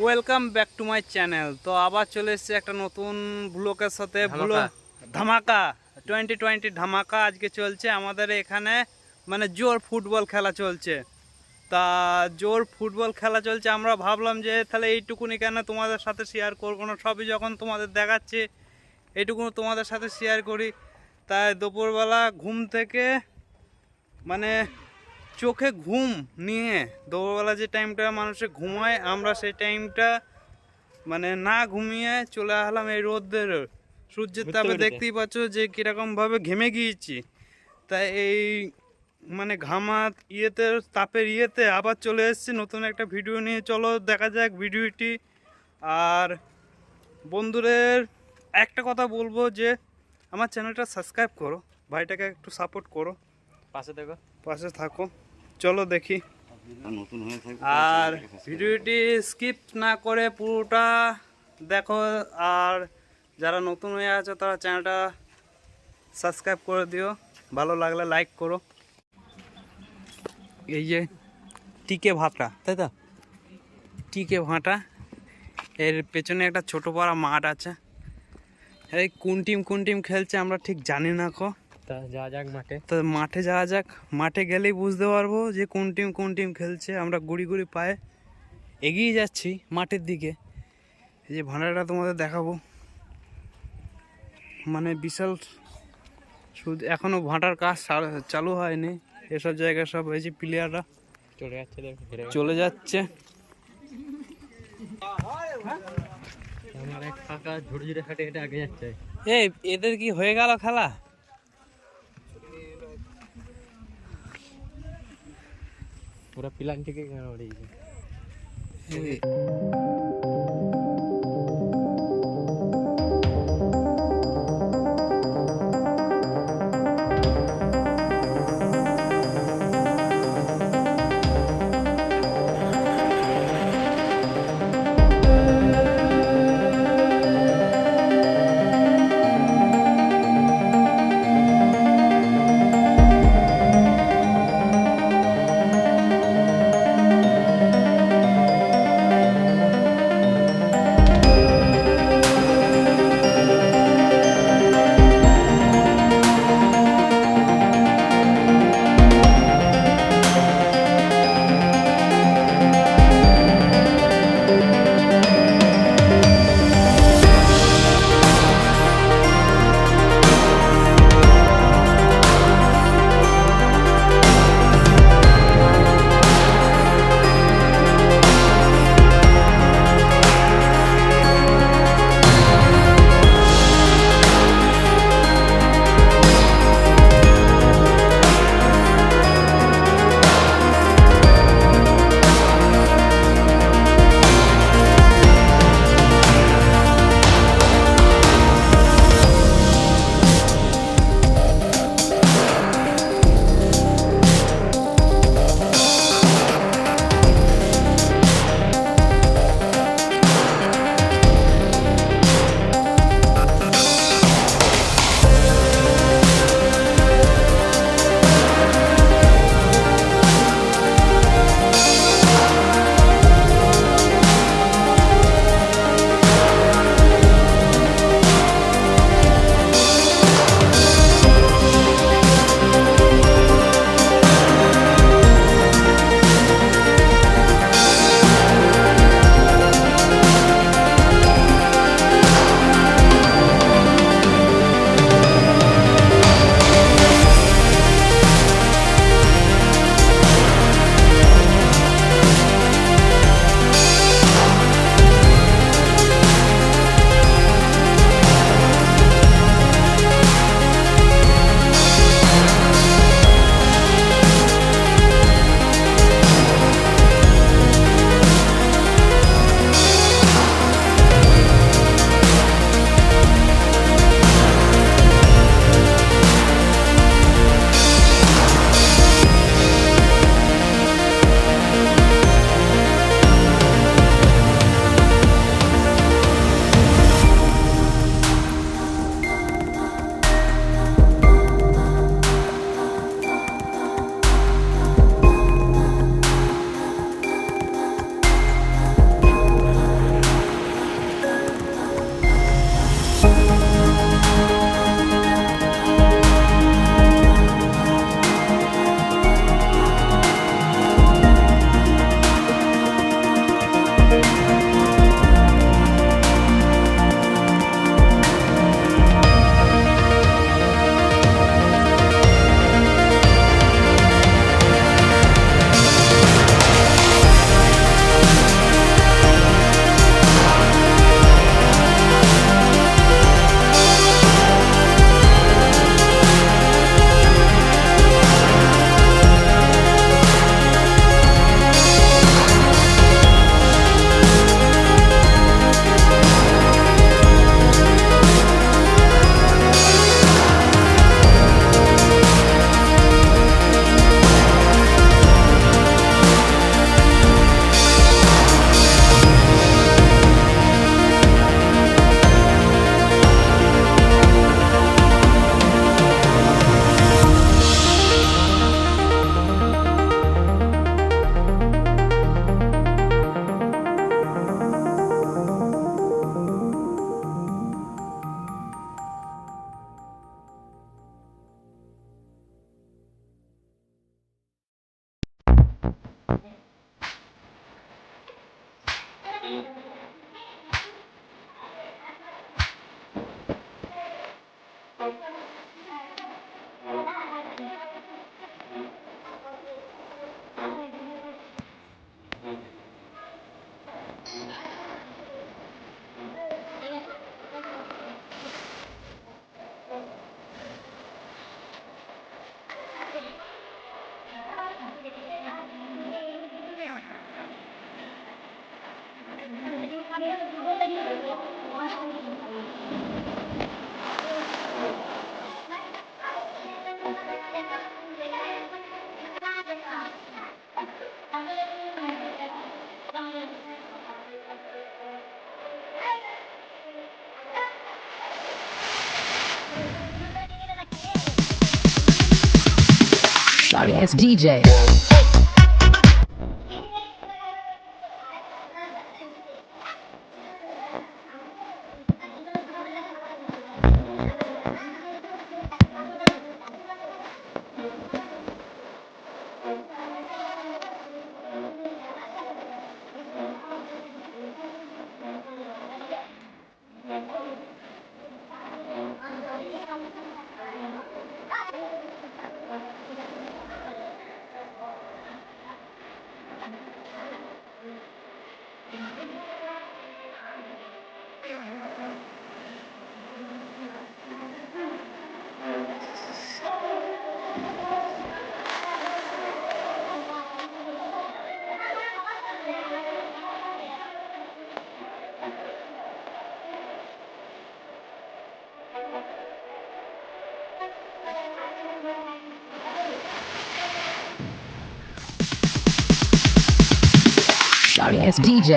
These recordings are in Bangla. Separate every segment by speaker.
Speaker 1: Welcome back to my channel. তো আবার চলে এসেছে একটা নতুন ব্লগের সাথে। ধামাকা 2020 ধামাকা আজকে চলছে আমাদের এখানে, মানে জোর ফুটবল খেলা চলছে। তা জোর ফুটবল খেলা চলছে, আমরা ভাবলাম যে তাহলে এইটুকুনি কেন তোমাদের সাথে শেয়ার করবো না, সবই যখন তোমাদের দেখাচ্ছি এইটুকু তোমাদের সাথে শেয়ার করি। তাই দুপুরবেলা ঘুম থেকে মানে চোখে ঘুম নিয়ে দুপুরবেলা যে টাইমটা মানুষে ঘুমায়, আমরা সেই টাইমটা মানে না ঘুমিয়ে চলে আসলাম এই রোদের সূর্যের তাপে। দেখতেই পাচ্ছ যে কীরকমভাবে ঘেমে গিয়েছি। তাই এই মানে ঘামাত ইয়েতে তাপের ইয়েতে আবার চলে এসেছি নতুন একটা ভিডিও নিয়ে। চলো দেখা যাক ভিডিওটি। আর বন্ধুদের একটা কথা বলবো যে আমার চ্যানেলটা সাবস্ক্রাইব করো, ভাইটাকে একটু সাপোর্ট করো, পাশে থাকো। চলো দেখি। আর ভিডিওটি স্কিপ না করে পুরোটা দেখো। আর যারা নতুন হয়ে আছে তারা চ্যানেলটা সাবস্ক্রাইব করে দিও, ভালো লাগলে লাইক করো। এই যে টিকে ভাটা, তাই তো, টিকে ভাটা, এর পেছনে একটা ছোট পাড়া মাঠ আছে। এই কোন টিম খেলছে আমরা ঠিক জানি না।
Speaker 2: যাওয়া যাক মাঠে।
Speaker 1: তো মাঠে যাওয়া যাক, মাঠে গেলেই বুঝতে পারবো যে কোন টিম খেলছে। আমরা গুড়ি গুড়ি পায়ে এগিয়ে যাচ্ছি মাঠের দিকে। এই যে ভাঁড়াটা তোমাদের দেখাবো, মানে বিশাল। শুধু এখনো ভাঁটার কাজ চালু হয়নি। এসব জায়গায় সব এই যে প্লেয়াররা চলে যাচ্ছে।
Speaker 2: আমার এক কাকা ঝুড়ি ঝুড়ি হাঁটে হেঁটে আগে যাচ্ছে।
Speaker 1: এই এদের কি হয়ে গেল খেলা?
Speaker 2: পুরো প্ল্যান থেকে উড়ে গেছে।
Speaker 3: Sorry, it's DJ. Sorry, it's DJ.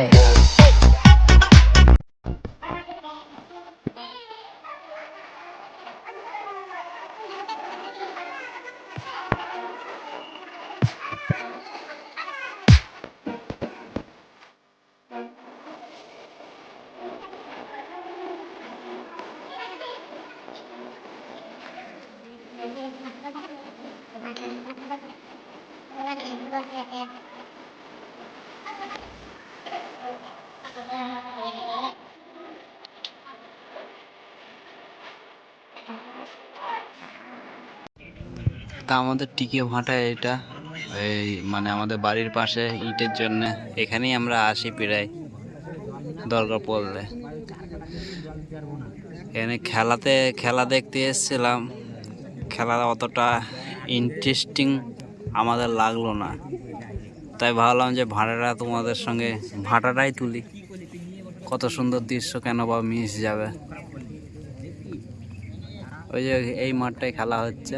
Speaker 1: তা আমাদের টিকে ভাটা এটা এই মানে আমাদের বাড়ির পাশে ইটের জন্য এখানেই আমরা আসি প্রায় দরকার পড়লে। এখানে খেলা দেখতে এসেছিলাম, খেলা অতটা ইন্টারেস্টিং আমাদের লাগলো না, তাই ভাবলাম যে তোমাদের সঙ্গে ভাটাটাই তুলি। কত সুন্দর দৃশ্য, কেন বা মিস যাবে। ওই যে এই মাঠটায় খেলা হচ্ছে,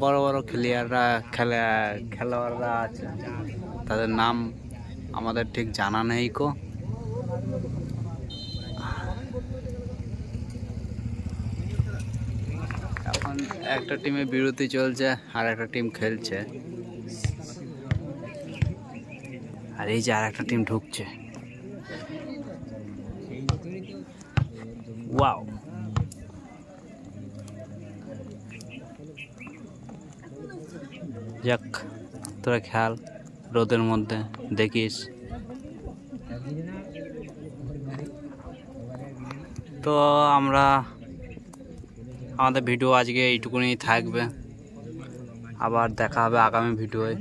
Speaker 1: বড় বড় খেলোয়াড়রা আছে, তাদের নাম আমাদের ঠিক জানা নেই কো। এখন একটা টিমে বিরতি চলছে আর একটা টিম খেলছে, আর এই যে আর একটা টিম ঢুকছে। ওয়াও, যাক তোরা খেল রোদের মধ্যে, দেখিস। তো আমাদের ভিডিও আজকে এইটুকুনি থাকবে, আবার দেখা হবে আগামী ভিডিওয়।